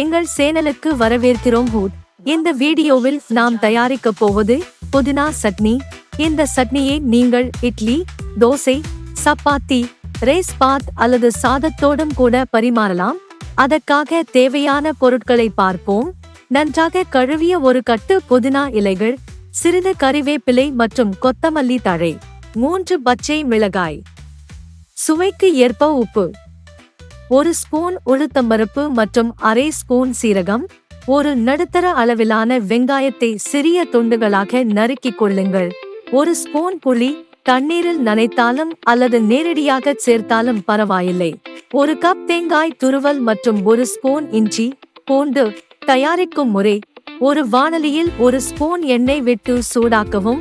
எங்கள் சேனலுக்கு வரவேற்கிறோம் ஹூட். இந்த வீடியோவில் நாம் தயாரிக்கப் போவது புதினா சட்னி. இந்த சட்னியை நீங்கள் இட்லி, தோசை, சப்பாத்தி, ரைஸ் பாத் அல்லது சாதத்தோடும் கூட பரிமாறலாம். அதற்காக தேவையான பொருட்களை பார்ப்போம். நன்றாக கழுவிய ஒரு கட்டு புதினா இலைகள், சிறிது கறிவேப்பிலை மற்றும் கொத்தமல்லி தழை, 3 பச்சை மிளகாய், சுவைக்கு ஏற்ப உப்பு, 1 ஸ்பூன் உளுத்தம்பருப்பு மற்றும் அரை ஸ்பூன் சீரகம். ஒரு நடுத்தர அளவிலான வெங்காயத்தை சிறிய துண்டுகளாக நறுக்கிக் கொள்ளுங்கள். 1 ஸ்பூன் புளி, தண்ணீரில் நனைத்தாலும் அல்லது நேரடியாக சேர்த்தாலும் பரவாயில்லை. 1 கப் தேங்காய் துருவல் மற்றும் 1 ஸ்பூன் இஞ்சி பூண்டு. தயாரிக்கும் முறை: ஒரு வாணலியில் 1 ஸ்பூன் எண்ணெய் விட்டு சூடாக்கவும்.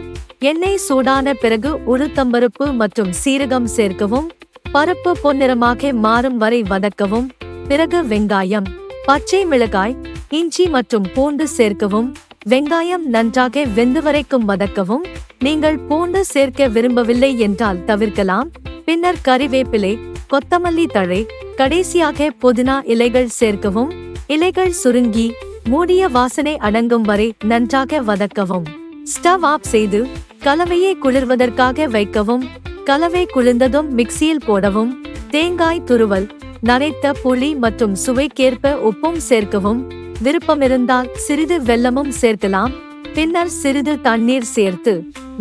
எண்ணெய் சூடான பிறகு உளுத்தம்பருப்பு மற்றும் சீரகம் சேர்க்கவும். பருப்பு பொன்னிறமாக மாறும் வரை வதக்கவும். பிறகு வெங்காயம், பச்சை மிளகாய், இஞ்சி மற்றும் பூண்டு சேர்க்கவும். வெங்காயம் நன்றாக வெந்து வரைக்கும் வதக்கவும். நீங்கள் பூண்டு சேர்க்க விரும்பவில்லை என்றால் தவிர்க்கலாம். பின்னர் கறிவேப்பிலை, கொத்தமல்லி தழை, கடைசியாக புதினா இலைகள் சேர்க்கவும். இலைகள் சுருங்கி மூடிய வாசனை அடங்கும் வரை நன்றாக வதக்கவும். ஸ்டவ் ஆஃப் செய்து கலவையை குளிர்வதற்காக வைக்கவும். கலவை குளிர்ந்ததும் மிக்சியில் போடவும். தேங்காய் துருவல், நனைத்த புளி மற்றும் சுவைக்கேற்ப உப்பும் சேர்க்கவும். விருப்பமிருந்தால் சிறிது வெல்லமும் சேர்க்கலாம். பின்னர் சிறிது தண்ணீர் சேர்த்து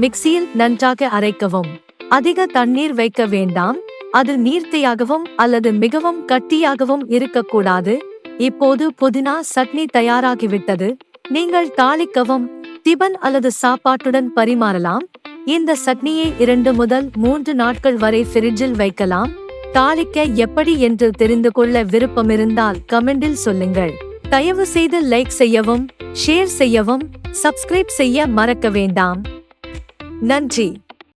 மிக்சியில் நன்றாக அரைக்கவும். அதிக தண்ணீர் வைக்க வேண்டாம். அது நீர்த்தியாகவும் அல்லது மிகவும் கட்டியாகவும் இருக்கக்கூடாது. இப்போது புதினா சட்னி தயாராகிவிட்டது. நீங்கள் தாளிக்கவும். டிபன் அல்லது சாப்பாட்டுடன் பரிமாறலாம். இந்த சட்னியை 2 முதல் 3 நாட்கள் வரை ஃப்ரிட்ஜில் வைக்கலாம். தாளிக்க எப்படி என்று தெரிந்து கொள்ள விருப்பமிருந்தால் கமெண்டில் சொல்லுங்கள். தயவு செய்து லைக் செய்யவும், ஷேர் செய்யவும், சப்ஸ்கிரைப் செய்ய மறக்க வேண்டாம். நன்றி.